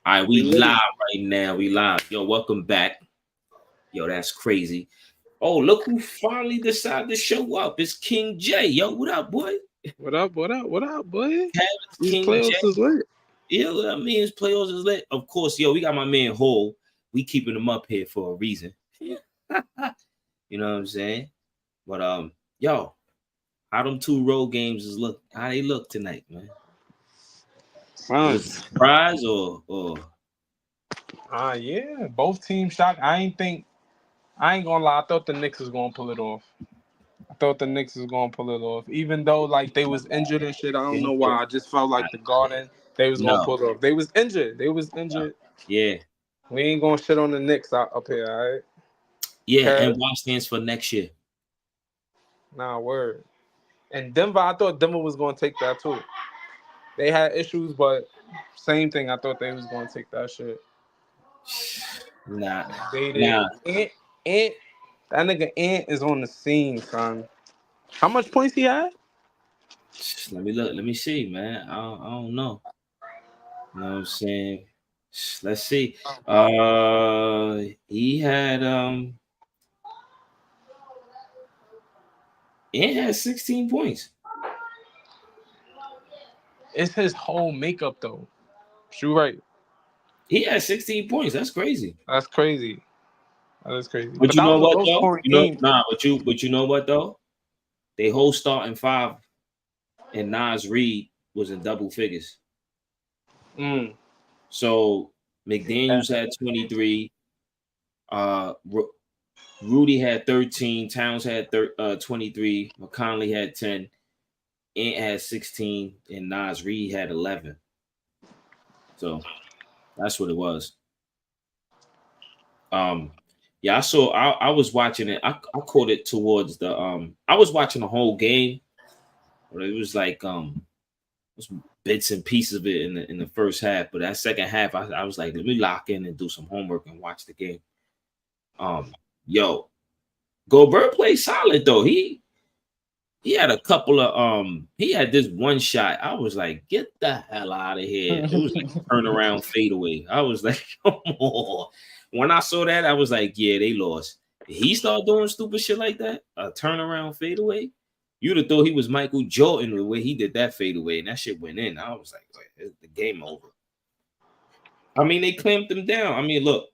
All right, we live right now. We live. Yo, welcome back. Yo, that's crazy. Oh, look who finally decided to show up. It's King J. Yo, what up, boy? What up? What up? What up, boy? It's These King J. playoffs is lit. Yeah, I mean, his playoffs is lit. Of course, yo, we got my man Hole. We keeping him up here for a reason. you know what I'm saying? But yo, how them two road games is look? How they look tonight, man? Was Man, it a surprise or? yeah. Both teams shocked. I ain't gonna lie. I thought the Knicks was gonna pull it off. I thought the Knicks was gonna pull it off. Even though like they was injured and shit. I don't know why. I just felt like the Garden they was gonna No, pull it off. They was injured. They was injured. yeah, We ain't gonna shit on the Knicks up here, all right? yeah, and Cause watch stands for next year. nah, word. And Denver, I thought Denver was gonna take that too. They had issues, but same thing. I thought they was gonna take that shit. Nah, They nah. did. Ant, that nigga Ant is on the scene, son. How much points he had? Let me look. Let me see, man. I don't know. You know what I'm saying? Let's see. He had It had 16 points. It's his whole makeup though. You right. He had 16 points. That's crazy. That's crazy. That is crazy. But But you that know was a what low though? scoring game. But you know what though? They whole starting five and Nas Reed was in double figures. Mm. So McDaniels had 23. Ru- Rudy had 13. Towns had 23. McConley had 10. Ant had 16. And Nas Reed had 11. So that's what it was. Um, yeah, I saw. I was watching it. I caught it towards the. I was watching the whole game, but it was like some bits and pieces of it in the first half. But that second half, I was like, let me lock in and do some homework and watch the game. Um, yo, Gobert played solid though. He had a couple of he had this one shot. I was like, get the hell out of here. It was like a turnaround fadeaway. I was like, come on. When I saw that, I was like, yeah, they lost. He started doing stupid shit like that, a turnaround fadeaway. You'd have thought he was Michael Jordan the way he did that fadeaway, and that shit went in. I was like, it's the game over. I mean, they clamped him down. I mean, look,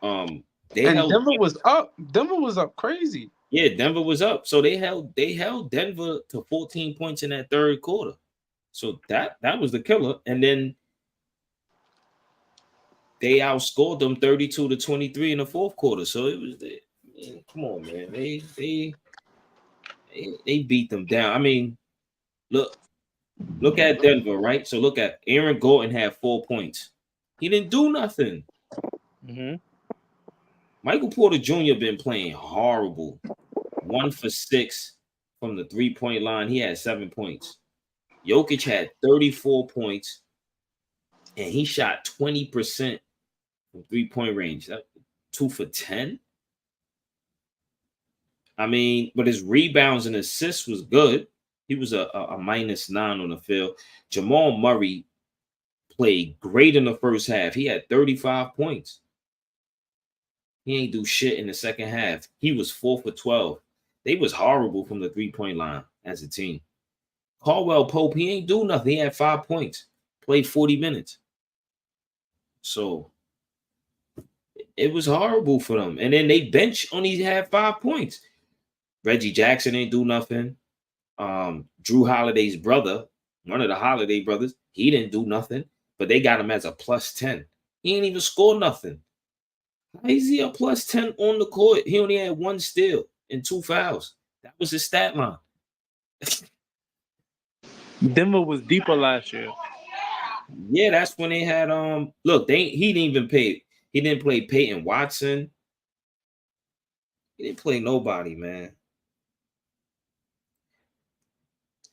they And held Denver was up. Denver was up crazy. yeah, Denver was up. So they held Denver to 14 points in that third quarter. So that was the killer. And then they outscored them 32 to 23 in the fourth quarter. So it was man, come on, man. They beat them down. I mean, look at Denver, right? So look at Aaron Gordon had 4 points. He didn't do nothing. Mm-hmm. Michael Porter Jr. been playing horrible. 1 for 6 from the 3-point line. He had 7 points. Jokic had 34 points and he shot 20% from 3-point range. That 2 for 10. I mean, but his rebounds and assists was good. He was a -9 on the field. Jamal Murray played great in the first half. He had 35 points. He ain't do shit in the second half. He was 4 for 12. They was horrible from the 3-point line as a team. Caldwell Pope, he ain't do nothing. He had 5 points. Played 40 minutes. So it was horrible for them. And then they bench only had 5 points. Reggie Jackson ain't do nothing. Drew Holiday's brother, one of the Holiday brothers, he didn't do nothing. But they got him as a +10. He ain't even score nothing. How is he a +10 on the court? He only had 1 steal and 2 fouls. That was his stat line. Denver was deeper last year. Yeah, that's when they had look, he didn't even pay. He didn't play Peyton Watson. He didn't play nobody, man.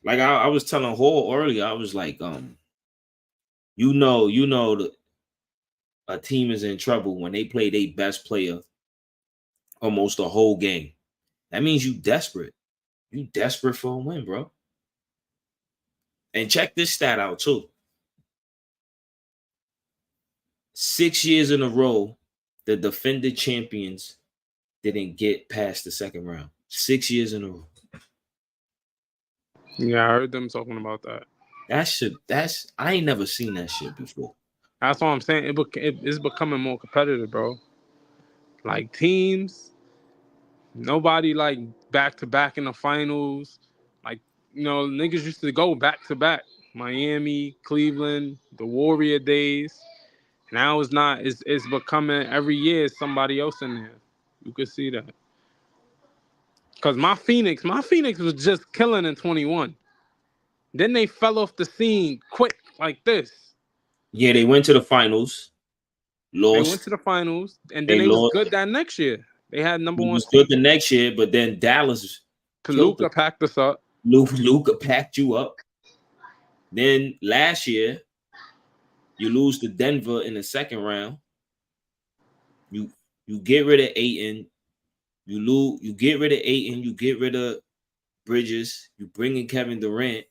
Like I was telling Hall earlier, I was like, that a team is in trouble when they play their best player almost the whole game. That means you desperate. You desperate for a win, bro. And check this stat out too. 6 years in a row, the defending champions didn't get past the second round. 6 years in a row. Yeah, I heard them talking about that. I ain't never seen that shit before. That's what I'm saying. It's becoming more competitive, bro. Like teams, nobody like back to back in the finals. Like, niggas used to go back to back. Miami, Cleveland, the Warrior days. Now it's not. It's becoming every year somebody else in there. You could see that. Cause my Phoenix was just killing in 21. Then they fell off the scene quick like this. Yeah, they went to the finals, lost. They went to the finals, and then they was good that next year. They had number one. Was good the next year, but then Dallas. Luka packed us up. Luka packed you up. Then last year, you lose to Denver in the second round. You get rid of Ayton. You get rid of Ayton. You get rid of Bridges. You bring in Kevin Durant.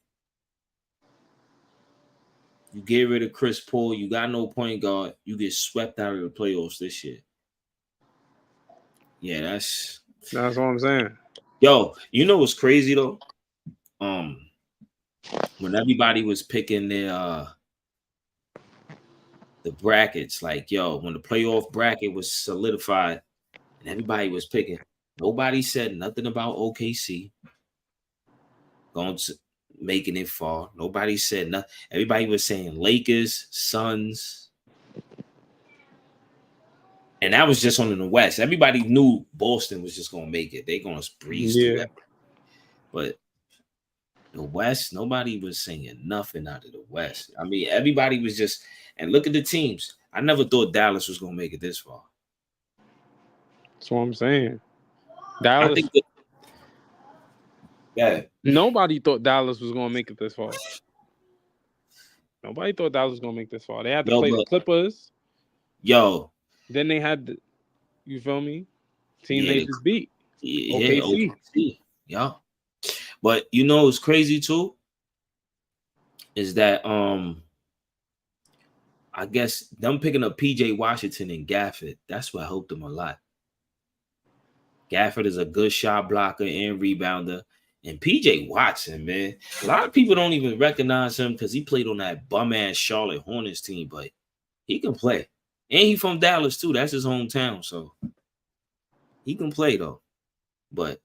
You get rid of Chris Paul. You got no point guard. You get swept out of the playoffs this year. Yeah, that's what I'm saying. Yo, you know what's crazy though? When everybody was picking their the brackets, like when the playoff bracket was solidified and everybody was picking, nobody said nothing about OKC going to making it far. Nobody said nothing. Everybody was saying Lakers, Suns. And that was just on in the West. Everybody knew Boston was just gonna make it. They're gonna breeze through that. But the West, nobody was saying nothing out of the West. I mean, everybody was just, and look at the teams. I never thought Dallas was gonna make it this far. That's what I'm saying. Dallas. Nobody thought Dallas was gonna make it this far. Nobody thought Dallas was gonna make this far. They had to play the Clippers. Then they had you feel me? Team they just beat. OKC. Yeah. But what's crazy too? Is that I guess them picking up PJ Washington and Gafford, that's what helped them a lot. Gafford is a good shot blocker and rebounder. And PJ Watson, man, a lot of people don't even recognize him because he played on that bum-ass Charlotte Hornets team, but he can play. And he from Dallas too. That's his hometown, so he can play though. But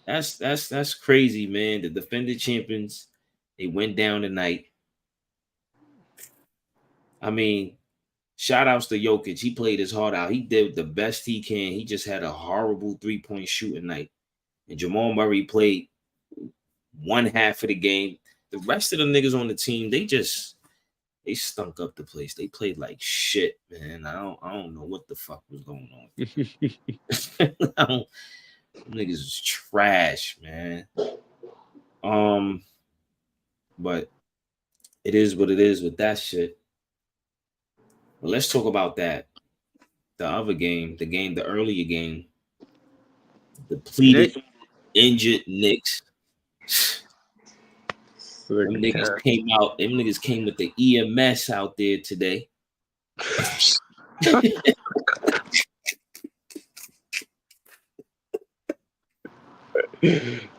that's crazy, man. The defending champions, they went down tonight. I mean, shout outs to Jokic. He played his heart out. He did the best he can. He just had a horrible 3-point shooting night. And Jamal Murray played one half of the game. The rest of the niggas on the team, they stunk up the place. They played like shit, man. I don't know what the fuck was going on. Niggas is trash, man. But it is what it is with that shit. But let's talk about that. The other game, the earlier game. Depleted, injured Knicks. Them niggas came out. Them niggas came with the EMS out there today. This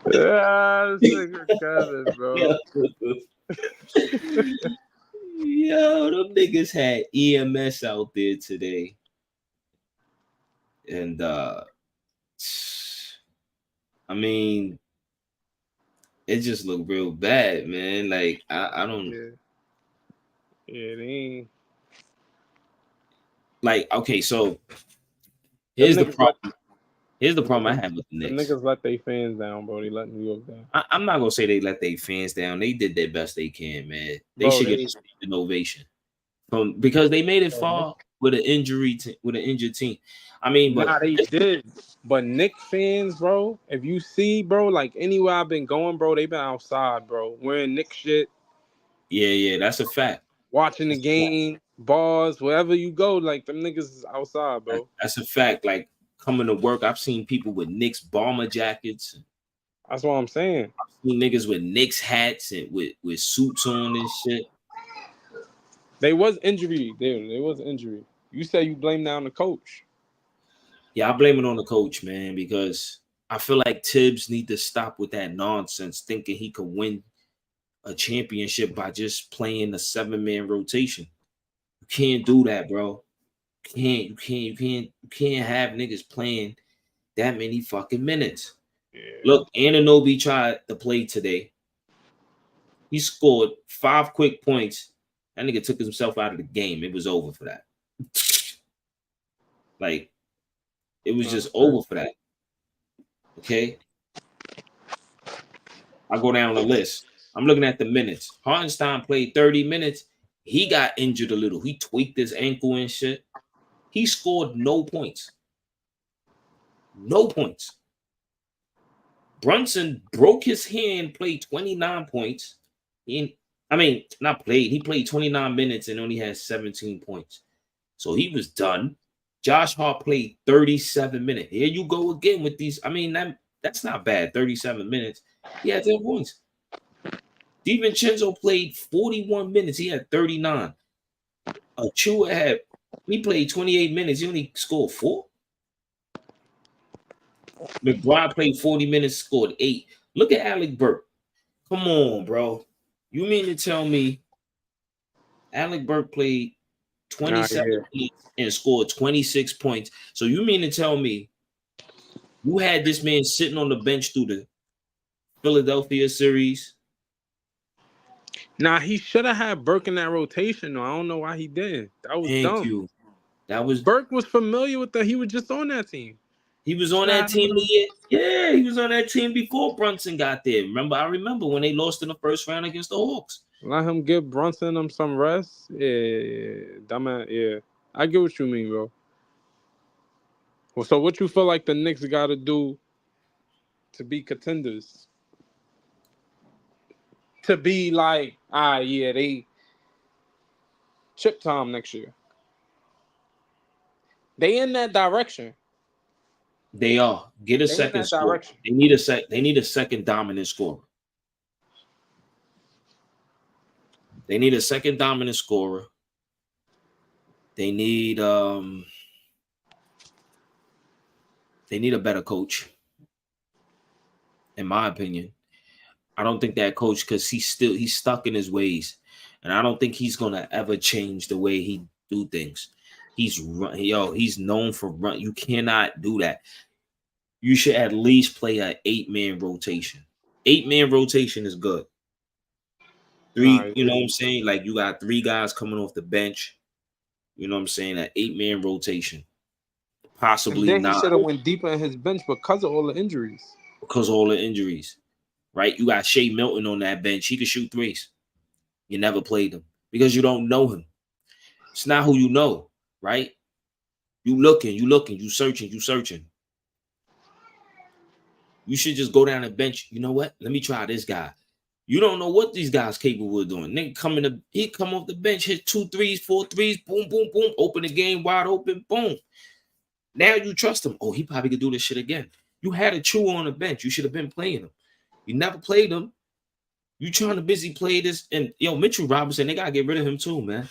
nigga Kevin, bro. Yo, them niggas had EMS out there today. And I mean, it just looked real bad, man. Like I don't. Yeah, they ain't. Like, okay, so here's the problem. Here's the problem I have with the Knicks. The niggas let their fans down, bro. They let New York down. I'm not gonna say they let their fans down. They did their best they can, man. They should get an ovation because they made it far with an injured team. I mean, but they did. But Knicks fans, bro, if you see, bro, like anywhere I've been going, bro, they've been outside, bro, wearing Knicks shit. Yeah, that's a fact. Watching the game, bars, wherever you go, like them niggas is outside, bro. That's a fact. Like coming to work, I've seen people with Knicks bomber jackets. That's what I'm saying. I've seen niggas with Knicks hats and with suits on and shit. They was injury. There was injury. You say you blame that on the coach. Yeah, I blame it on the coach, man, because I feel like Tibbs need to stop with that nonsense, thinking he could win a championship by just playing a 7-man rotation. You can't do that, bro. You can't have niggas playing that many fucking minutes. Yeah. Look, Anunoby tried to play today. He scored 5 quick points. That nigga took himself out of the game. It was over for that. Like, it was just over for that. Okay? I go down the list. I'm looking at the minutes. Hartenstein played 30 minutes. He got injured a little. He tweaked his ankle and shit. He scored no points. No points. Brunson broke his hand, played 29 points. Not played. He played 29 minutes and only had 17 points. So he was done. Josh Hart played 37 minutes. Here you go again with these. That's not bad. 37 minutes. He had 10 points. DiVincenzo played 41 minutes. He had 39. Achua he played 28 minutes. He only scored 4. McBride played 40 minutes, scored 8. Look at Alec Burke. Come on, bro. You mean to tell me Alec Burke played 27 minutes and scored 26 points? So you mean to tell me you had this man sitting on the bench through the Philadelphia series? Nah, he should have had Burke in that rotation. Though. I don't know why he didn't. That was dumb. You. That was Burke was familiar with he was just on that team. He was on that team. Yeah, he was on that team before Brunson got there. I remember when they lost in the first round against the Hawks. Let him give Brunson some rest. Yeah, dumbass. Yeah, I get what you mean, bro. Well, so what you feel like the Knicks got to do to be contenders? To be like, they chip time next year. They in that direction. They are. Get a second scorer. They need a second dominant scorer. They need a second dominant scorer. They need a better coach. In my opinion. I don't think that coach, because he's stuck in his ways. And I don't think he's gonna ever change the way he do things. He's known for run. You cannot do that. You should at least play an 8-man rotation. 8-man rotation is good. 3, you know what I'm saying? Like you got 3 guys coming off the bench. You know what I'm saying? An 8-man rotation. Possibly and then not. He should have went deeper in his bench because of all the injuries. Right? You got Shea Milton on that bench. He could shoot threes. You never played him because you don't know him. It's not who you know, right? You looking, you searching. You should just go down the bench. You know what? Let me try this guy. You don't know what these guys capable of doing. Nigga he come off the bench, hit 2 threes, 4 threes, boom, boom, boom, open the game wide open, boom. Now you trust him. Oh, he probably could do this shit again. You had a Achua on the bench. You should have been playing him. You never played him. You trying to busy play this. And Mitchell Robinson, they gotta get rid of him too, man.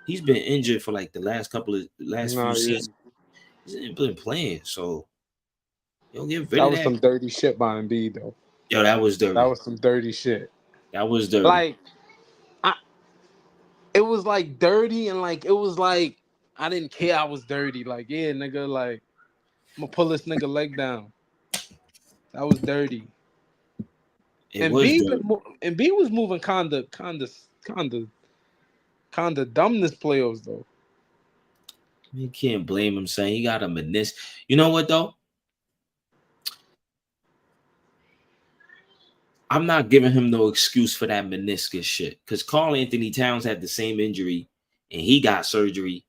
He's been injured for like the last few seasons. He's been playing, so get rid of that. That was some dirty shit by Embiid, though. Yo, that was dirty. That was some dirty shit. That was dirty. Like, it was like dirty, and like it was like I didn't care I was dirty. Like, yeah, nigga, like I'm gonna pull this nigga leg down. That was dirty. Embiid was moving kinda dumb this playoffs though. You can't blame him saying he got a meniscus. You know what though? I'm not giving him no excuse for that meniscus shit. Because Karl-Anthony Towns had the same injury and he got surgery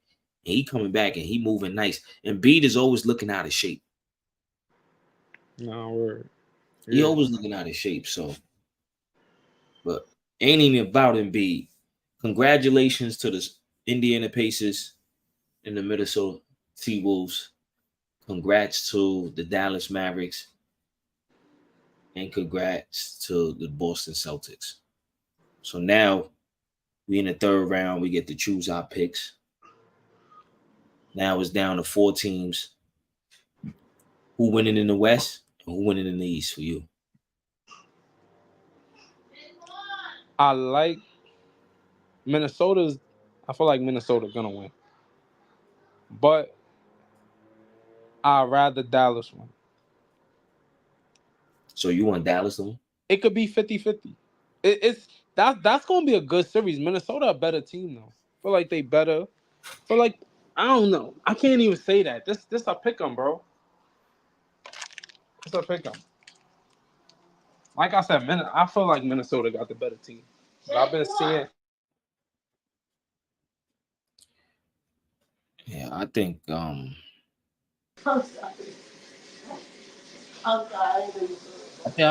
and he coming back and he moving nice. And Embiid is always looking out of shape. No word. Yeah. He always looking out of shape. So, but ain't even about Embiid. Congratulations to the Indiana Pacers and the Minnesota T-Wolves. Congrats to the Dallas Mavericks. And congrats to the Boston Celtics. So now We in the third round. We get to choose our picks. Now it's down to 4 teams. Who winning in the West and who winning in the East for you? I like Minnesota's. I feel like Minnesota's gonna win, but I'd rather Dallas win. So you want Dallas to win? It could be 50-50. That's gonna be a good series. Minnesota a better team though. Feel like they better. Feel like I don't know. I can't even say that. This a pick 'em, bro. It's a pick 'em. Like I said, I feel like Minnesota got the better team. But I've been seeing. Yeah, I think I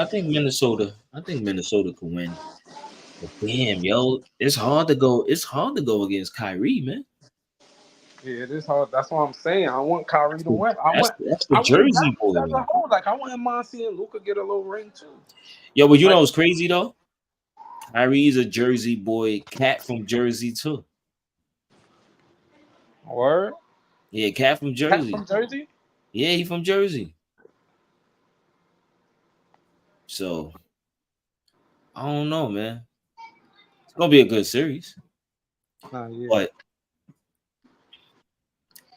think Minnesota. I think Minnesota can win. But damn, yo, it's hard to go. It's hard to go against Kyrie, man. Yeah, it is hard. That's what I'm saying. I want Kyrie to win. That's the I want Jersey boy, Dallas as a man. whole. Like I want Monty and Luka get a little ring too. Yo, but you know what's crazy though? Kyrie's a Jersey boy. Cat from Jersey too. Word. Yeah, Cat from Jersey. Cat from Jersey. Yeah, he from Jersey. So I don't know, man. It's gonna be a good series. Yeah. But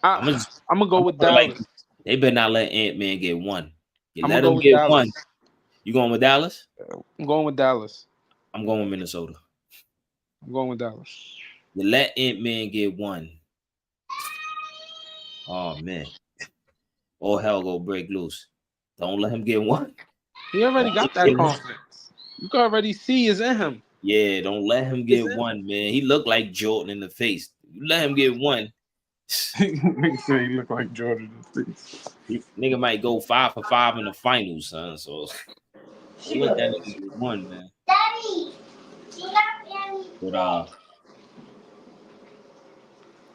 I'm gonna go with Dallas. Like, they better not let Ant-Man get one. You I'm let gonna go him with get Dallas. one. You going with Dallas? I'm going with Dallas. I'm going with Minnesota. I'm going with Dallas. You let Ant-Man get one. Oh man. All hell go break loose. Don't let him get one. He already got that confidence. You can already see it's in him. Yeah, don't let him get one, man. He looked like Jordan in the face. You let him get one. He look like Jordan in the face. Nigga might go 5 for 5 in the finals, son. So let that nigga get one, man. Daddy. But I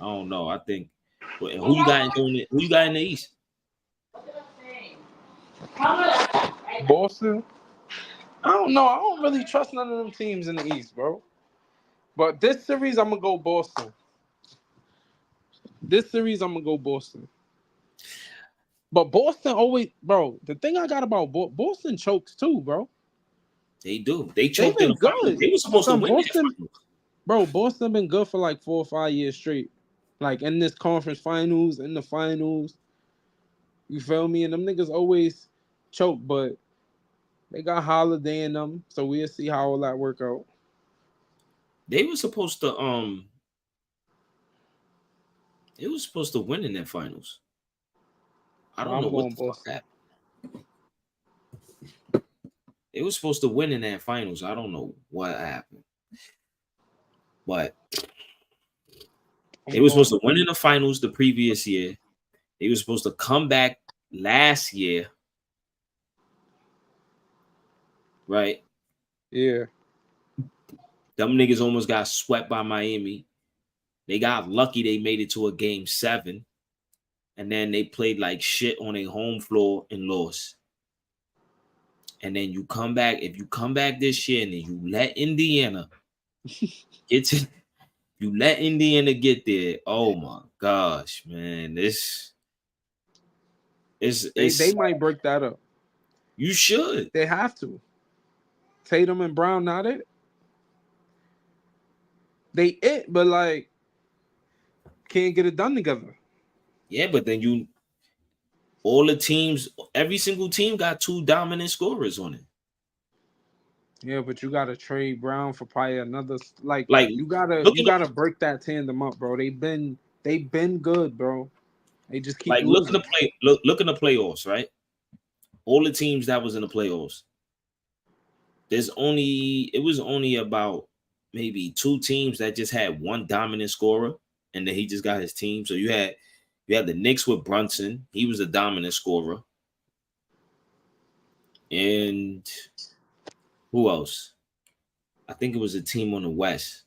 don't know. I think who you got in the East? Boston. I don't know. I don't really trust none of them teams in the East, bro. But this series, I'm gonna go Boston. But Boston always, bro. The thing I got about Boston chokes too, bro. They do. They choked in the good. finals. They were supposed to win Boston, bro. Boston been good for like 4 or 5 years straight. Like in this conference finals, in the finals. You feel me? And them niggas always choke, but they got Holiday in them, so we'll see how all that work out. They were supposed to win in their finals. I don't know what the fuck happened. They were supposed to win in their finals. I don't know what happened. But they were supposed to win in the finals the previous year. They were supposed to come back last year. Right? Yeah. Them niggas almost got swept by Miami. They got lucky they made it to a game 7. And then they played like shit on a home floor and lost. And then you come back. If you come back this year and then you let Indiana get there. Oh my gosh, man. They might break that up. You should. They have to. Tatum and Brown not it. But like can't get it done together. Yeah, but then every single team got 2 dominant scorers on it. Yeah, but you gotta trade Brown for probably another like you gotta break that tandem up, bro. They've been good, bro. They just keep look in the playoffs, right? All the teams that was in the playoffs. It was only about maybe 2 teams that just had 1 dominant scorer, and then he just got his team. So you had the Knicks with Brunson. He was a dominant scorer. And who else? I think it was a team on the West.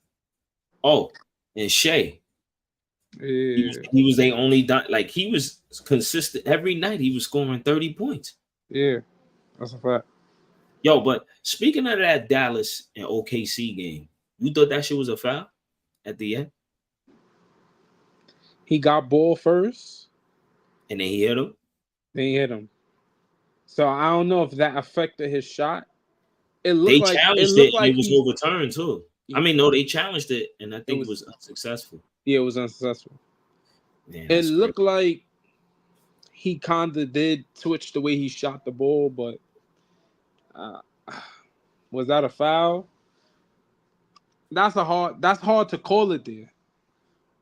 Oh, and Shea. Yeah. He was the only he was consistent every night. He was scoring 30 points. Yeah, that's a fact. Yo, but speaking of that Dallas and OKC game, you thought that shit was a foul? at the end, He got ball first, and then he hit him. then he hit him. So I don't know if that affected his shot. It They looked like challenged it, and it was he overturned too. I mean, no, they challenged it, and I it think it was was unsuccessful. yeah, it was unsuccessful. Man, It that's crazy. looked like he kind of did twitch the way he shot the ball, but uh, was that a foul? That's hard to call it there.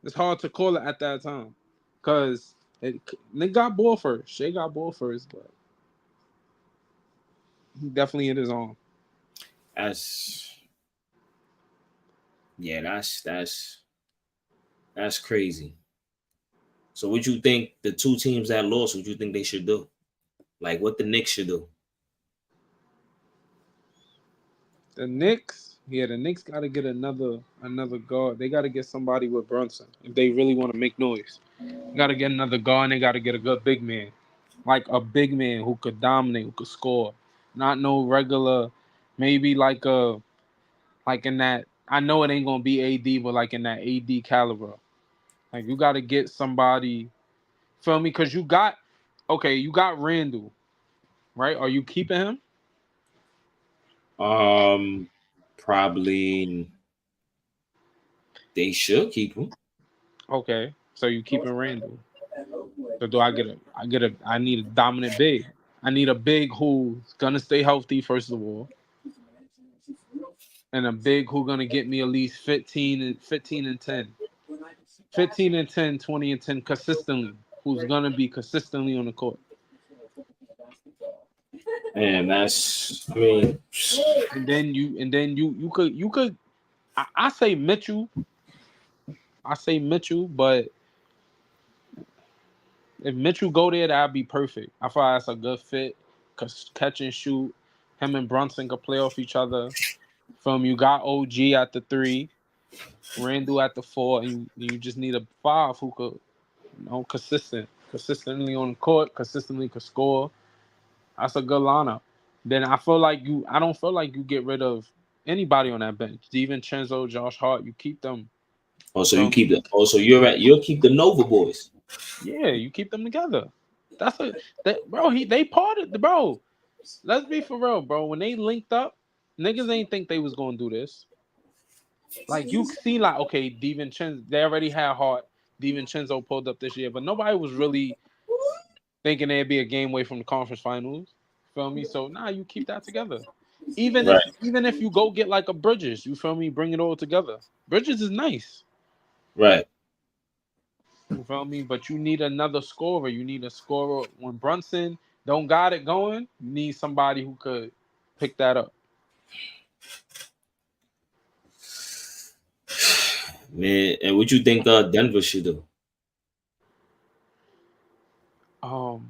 It's hard to call it at that time because they got ball first. Shea got ball first, but he definitely hit his arm. That's yeah, that's crazy. So, what you think the two teams that lost? What you think they should do? Like, what the Knicks should do? The Knicks got to get another guard. They got to get somebody with Brunson if they really want to make noise. They got to get another guard. And they got to get a good big man, like a big man who could dominate, who could score, not no regular. Maybe like in that. I know it ain't gonna be AD, but like in that AD caliber. Like you got to get somebody. Feel me? Because you got Randall, right? Are you keeping him? Um, Probably they should keep him. Okay, so you keeping Randall. So do I need a dominant big. I need a big who's gonna stay healthy first of all, and a big who gonna get me at least 15 and 10. 15 and 10, 20 and 10 consistently. Who's gonna be consistently on the court. And that's, I mean, And then you could I say Mitchell. I say Mitchell, but if Mitchell go there, that'd be perfect. I feel like that's a good fit. Cause catch and shoot. Him and Brunson could play off each other. From you got OG at the 3, Randall at the 4, and you just need a 5 who could, consistently on the court, consistently could score. That's a good lineup. Then I don't feel like you get rid of anybody on that bench. Steven Chenzo, Josh Hart, you keep them. also you From keep the also you'll keep the Nova boys. Yeah, you keep them together. That's a that bro. They parted the bro. Let's be for real, bro. When they linked up, niggas ain't think they was gonna do this. Like you see, like okay, DiVincenzo, they already had Hart. DiVincenzo pulled up this year, but nobody was really thinking they'd be a game away from the conference finals. Feel me? So you keep that together. Right, Even if you go get like a Bridges, you feel me? Bring it all together. Bridges is nice. right. You feel me? But you need another scorer. You need a scorer when Brunson don't got it going. You need somebody who could pick that up. Man, and what you think Denver should do? Um,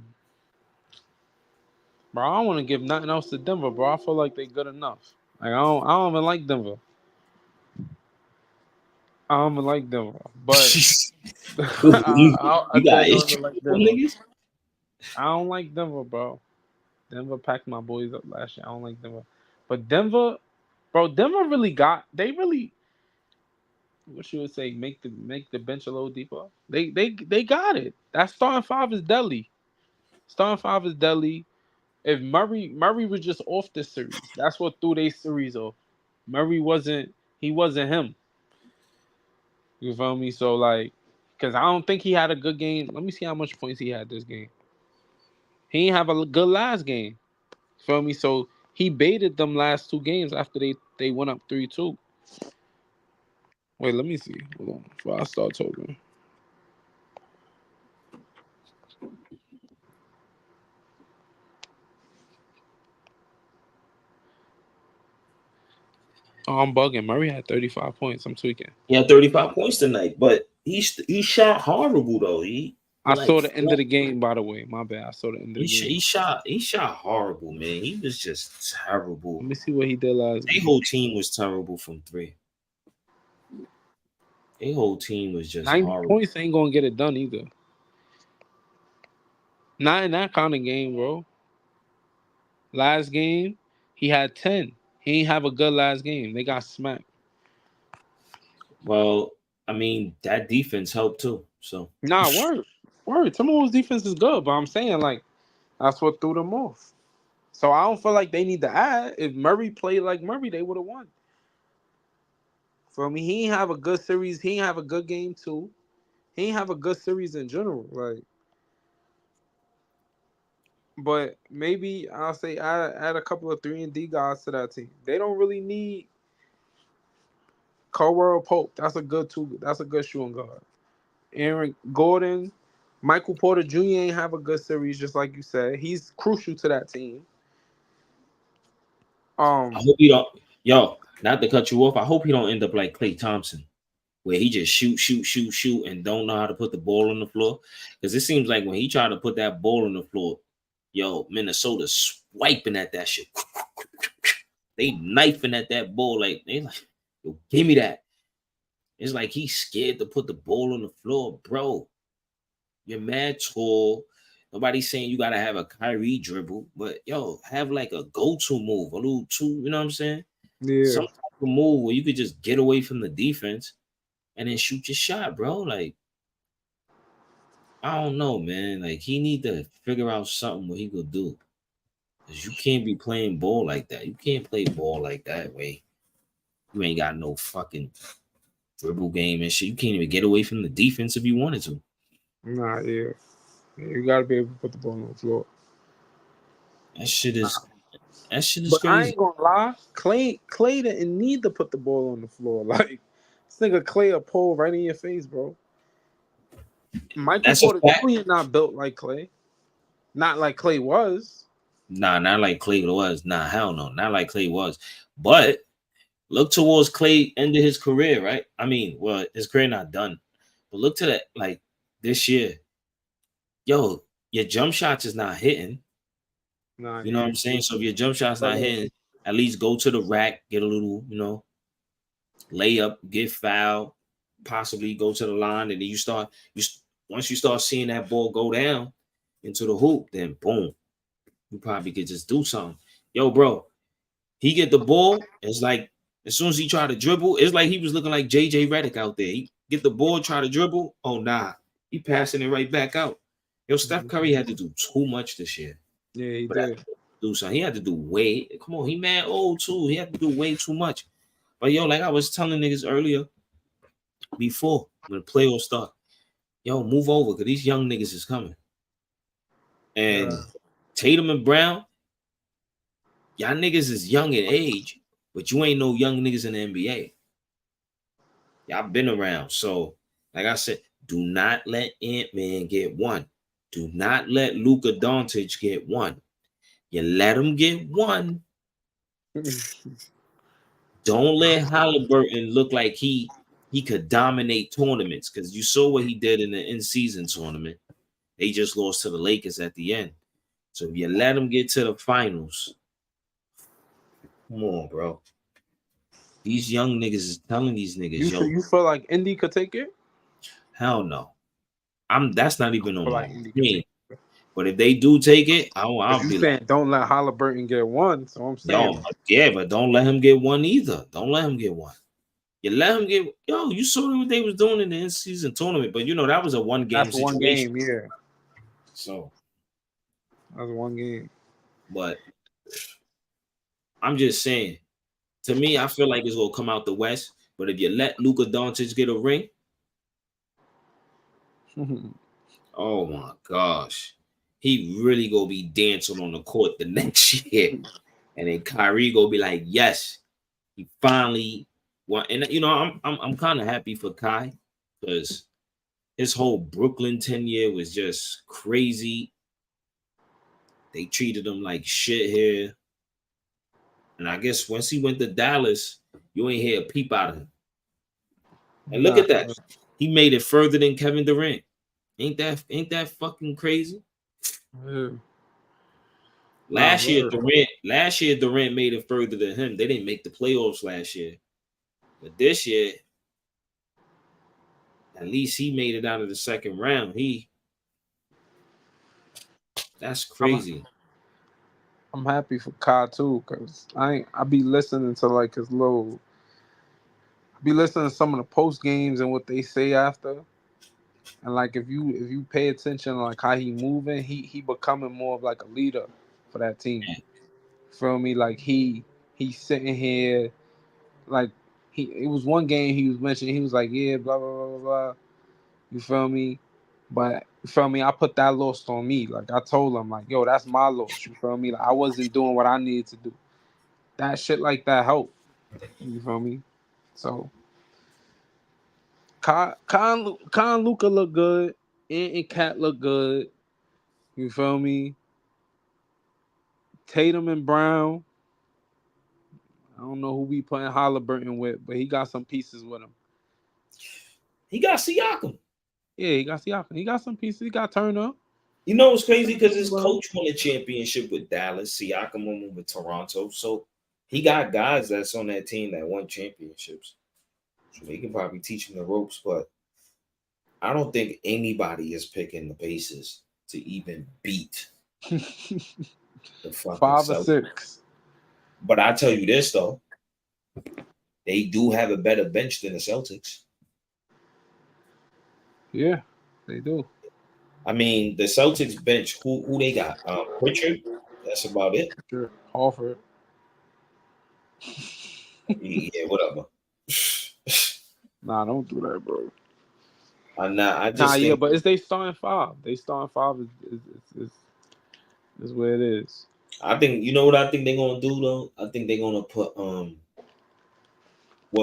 Bro, I don't want to give nothing else to Denver, bro. I feel like they good enough. Like I don't even like Denver. I don't even like Denver, but you, I you got don't issues even like with Denver. niggas? I don't like Denver, bro. Denver packed my boys up last year. I don't like Denver, but Denver, bro, Denver really got. They really, what you would say, make the bench a little deeper. They got it. That starting 5 is deadly. Starting 5 is deadly. If Murray was just off this series, that's what threw their series off. Murray wasn't he wasn't him. You feel me? So like, because I don't think he had a good game. Let me see how much points he had this game. He didn't have a good last game. Feel me? So he baited them last 2 games after they went up 3-2. Wait, let me see. Hold on before I start talking. Oh, I'm bugging. Murray had 35 points. I'm tweaking. He had 35 points tonight, but he shot horrible though. He I like saw the end of the game, by the way. My bad. I saw the end of the game. he shot horrible, man. He was just terrible. Let me see what he did last Their game. whole team was terrible from 3. Their whole team was just 90 horrible. points ain't gonna get it done either. Not in that kind of game, bro. Last game, he had 10. He ain't have a good last game. They got smacked. Well, I mean, that defense helped too. So Nah, word. Timberwolves defense is good, but I'm saying like that's what threw them off. So I don't feel like they need to add. If Murray played like Murray, they would have won. For me, he ain't have a good series. He ain't have a good game too. He ain't have a good series in general. Like, but maybe I'll say add a couple of 3-and-D guys to that team. They don't really need Caldwell Pope. That's a good two. That's a good shooting guard. Aaron Gordon, Michael Porter Jr. ain't have a good series, just like you said. He's crucial to that team. I hope you don't, yo, not to cut you off. I hope you don't end up like Klay Thompson, where he just shoot, and don't know how to put the ball on the floor. Because it seems like when he tried to put that ball on the floor, yo, Minnesota swiping at that shit. They knifing at that ball like they like, yo, give me that. It's like he's scared to put the ball on the floor, bro. You're mad tall. Nobody's saying you gotta have a Kyrie dribble, but yo, have like a go-to move, a little two, you know what I'm saying? Yeah. Some type of move where you could just get away from the defense and then shoot your shot, bro. Like, I don't know, man. Like, he need to figure out something what he could do. Cause you can't be playing ball like that. You can't play ball like that way. You ain't got no fucking dribble game and shit. You can't even get away from the defense if you wanted to. Nah, yeah. You gotta be able to put the ball on the floor. That shit is But I crazy. ain't gonna lie, Clay didn't need to put the ball on the floor. Like this nigga Clay a pole right in your face, bro. Michael That's a Porter fact. Jr. not built like Clay. Not like Clay was. Nah, not like Clay was. Nah, hell no, not like Clay was. But look towards Clay ended his career, right? I mean, well, his career not done, but look to that like this year. Yo, your jump shots is not hitting. Nah, You know what I'm saying? So if your jump shot's not hitting, at least go to the rack, get a little, layup, get foul, possibly go to the line, and then once you start seeing that ball go down into the hoop, then boom, you probably could just do something. Yo, bro, he get the ball. It's like as soon as he try to dribble, it's like he was looking like JJ Redick out there. He get the ball, try to dribble. Oh nah, he passing it right back out. Yo, Steph Curry had to do too much this year. Yeah, he For that did. to do something. He had to do way. Come on, he mad old too. He had to do way too much. But yo, like I was telling niggas earlier, before when the playoffs start, yo, move over because these young niggas is coming. And Tatum and Brown, y'all niggas is young in age, but you ain't no young niggas in the NBA. Y'all been around. So, like I said, do not let Ant-Man get one. Do not let Luka Doncic get one. You let him get one. Don't let Halliburton look like he could dominate tournaments because you saw what he did in the in-season tournament. They just lost to the Lakers at the end. So if you let him get to the finals, come on, bro. These young niggas is telling these niggas, You feel like Indy could take it? hell no. That's not even on Feel my like Indy could screen. take it. But if they do take it, I'll You be like, saying don't let Halliburton get one? So I'm saying, yo, yeah, but don't let him get one either. Don't let him get one. You let him get, yo, you saw what they was doing in the in-season tournament, but that was a one-game that's one situation. game. Yeah, So, that's one game. but I'm just saying, to me, I feel like it's gonna come out the West. But if you let Luka Doncic get a ring, oh my gosh, he really gonna be dancing on the court the next year. And then Kyrie gonna be like, yes, he finally won. And I'm kind of happy for Kai because his whole Brooklyn tenure was just crazy. They treated him like shit here. And I guess once he went to Dallas, you ain't hear a peep out of him. And look Nah, at that. He made it further than Kevin Durant. Ain't that fucking crazy? yeah. Last year Durant made it further than him. They didn't make the playoffs last year. But this year, at least he made it out of the second round. That's crazy. I'm happy for Kai too, cause I be listening to like his little be listening to some of the post games and what they say after. And like if you pay attention to like how he moving, he becoming more of like a leader for that team. Feel me? Like he's sitting here like he it was one game he was mentioning, he was like, yeah, blah blah blah blah blah. You feel me? But you feel me, I put that loss on me. Like I told him, like, yo, that's my loss. You feel me? Like I wasn't doing what I needed to do. That shit like that helped. You feel me? So Con Luca look good. And Cat look good. You feel me? Tatum and Brown. I don't know who we putting Halliburton with, but he got some pieces with him. He got Siakam. Yeah, he got Siakam. He got some pieces. He got Turner. You know what's crazy? Because his coach won a championship with Dallas. Siakam won one with Toronto. So he got guys that's on that team that won championships. So they can probably teach him the ropes. But I don't think anybody is picking the Pacers to even beat the fucking 5 or Celtics. 6. But I tell you this though, they do have a better bench than the Celtics. Yeah, they do. I mean, the Celtics bench, who they got? Pritchard. That's about it. Sure. Horford. Yeah, whatever. Nah, don't do that, bro. I just think, yeah, but it's they starting 5. They starting 5 is where it is. I think you know what I think they're gonna do though. I think they're gonna put well,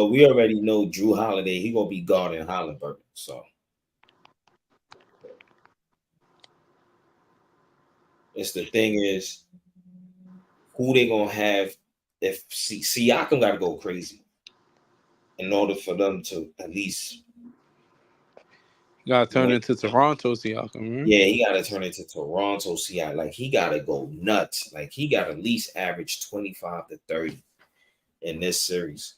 we already know Drew Holiday. He gonna be guarding Halliburton. So it's the thing is, who they gonna have if Siakam got to go crazy in order for them to at least. You gotta turn into Toronto Siakam, right? Yeah, he gotta turn into Toronto Siakam. Like he gotta go nuts. Like he got to at least average 25 to 30 in this series.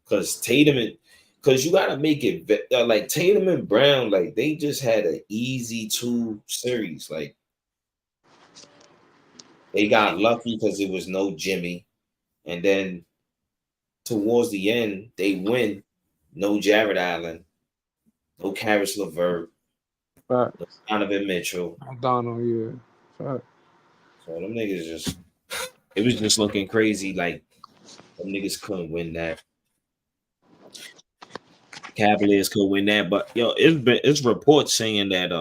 Because because you gotta make it like Tatum and Brown, like they just had an easy 2 series. Like they got lucky because it was no Jimmy, and then towards the end they win. No Jared Allen, no Karis LeVert, no Donovan Mitchell. Donald, yeah. Fact. So them niggas just, it was just looking crazy. Like them niggas couldn't win that. Cavaliers could win that, but yo, it's reports saying that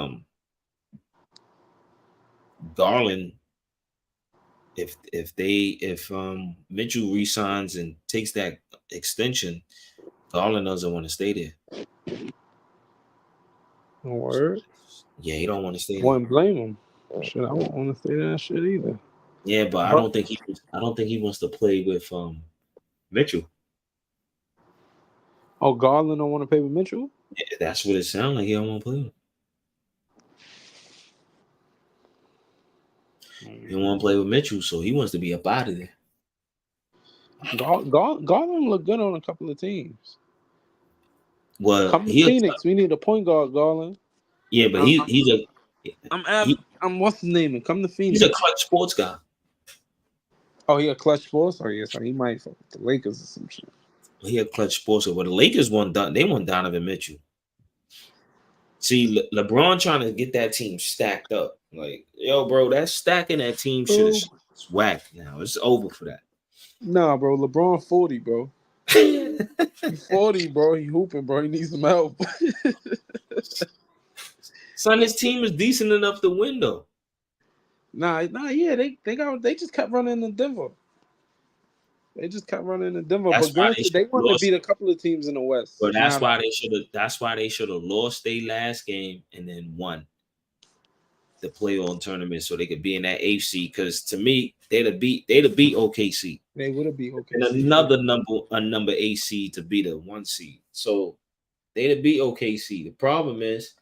Garland, if Mitchell resigns and takes that extension, Garland doesn't want to stay there. Word. Yeah, he don't want to stay there. Wouldn't blame him. Shit, I don't want to stay there. Shit either. Yeah, but I don't think he wants to play with Mitchell. Oh, Garland don't want to play with Mitchell? Yeah, that's what it sounds like. He don't want to play with him. He don't want to play with Mitchell, so he wants to be up out of there. Garland look good on a couple of teams. Well, come to Phoenix. We need a point guard, Garland. Yeah, but I'm what's his name? Come to Phoenix. He's a clutch sports guy. Oh, he a clutch sports? Oh, yeah, so he might fuck with the Lakers or some shit. He a clutch sports guy. Well, the Lakers they won Donovan Mitchell. See, LeBron trying to get that team stacked up. Like, yo, bro, that stacking that team shit is whack now. It's over for that. Nah, bro. LeBron 40, bro. He 40, bro. He hooping, bro. He needs some help. Son, his team is decent enough to win, though. Yeah, they just kept running in Denver. They just kept running in Denver. That's but granted, they wanted to beat a couple of teams in the West. But that's why they should have lost their last game and then won the playoff tournament so they could be in that AFC. Because to me, they'd have beat OKC. They would have beat OKC. And another number 8 seed to be the 1 seed. So they'd have beat OKC. The problem is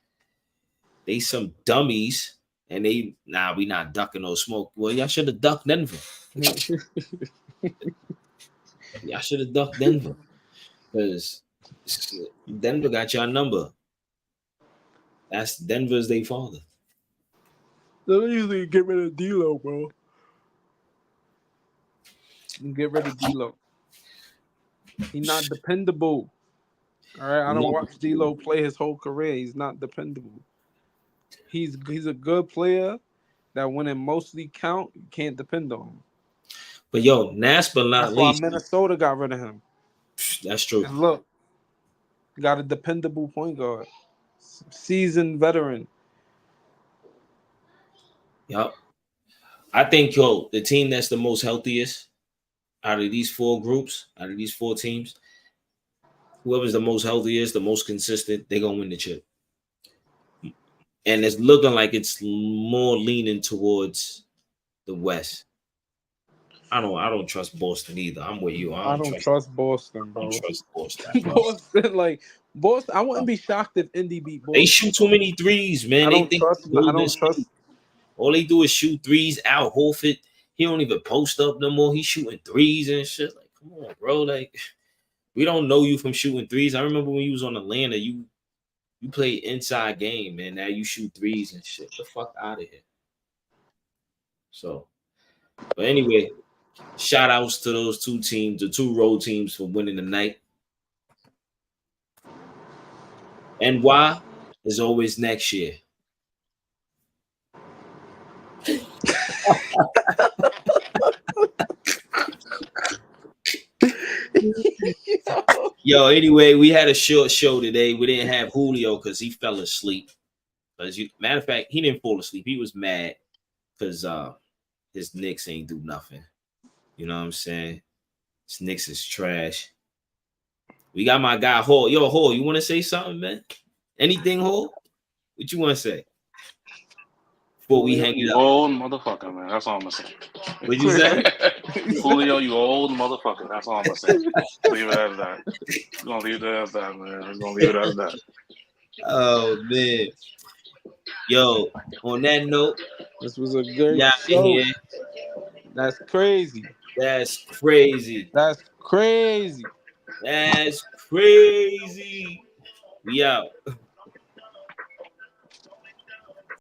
they some dummies and we not ducking no smoke. Well, y'all should have ducked Denver. Y'all should have ducked Denver. Because Denver got your number. That's Denver's their father. They usually get rid of D'Lo, bro. Get rid of D'Lo. He's not dependable. All right, I don't Never watch D'Lo play his whole career. He's not dependable. He's a good player that when it mostly count, you can't depend on him. But yo, last but not That's why least, Minnesota got rid of him. that's true. And look, got a dependable point guard, seasoned veteran. Yup. I think the team that's the most healthiest out of these four groups, out of these four teams, whoever's the most healthiest, the most consistent, they're gonna win the chip. And it's looking like it's more leaning towards the West. I don't trust Boston either. I'm with you. I don't trust Boston, I bro. don't trust Boston. Boston. I wouldn't be shocked if Indy beat Boston. They shoot too many threes, man. I don't trust. All they do is shoot threes. Al Horford, he don't even post up no more. He's shooting threes and shit. Like, come on, bro. Like, we don't know you from shooting threes. I remember when you was on Atlanta, you played inside game, man. Now you shoot threes and shit. Get the fuck out of here. So, but anyway, shout outs to those two teams, the two road teams for winning the night. And why is always next year. Yo, anyway, we had a short show today. We didn't have Julio because he fell asleep. Matter of fact, he didn't fall asleep. He was mad because his Knicks ain't do nothing. You know what I'm saying? His Knicks is trash. We got my guy Hall. Yo, Hall, you want to say something, man? Anything, Hall? What you want to say? Before we hang it up. Old motherfucker, man. That's all I'm gonna say. What'd you say? Julio, you old motherfucker. That's all I'm gonna say. Leave it as that. We're gonna leave it as that, man. We're gonna leave it as that. Oh man. Yo, on that note, this was a good show. Here. That's crazy. That's crazy. That's crazy. That's crazy. We out.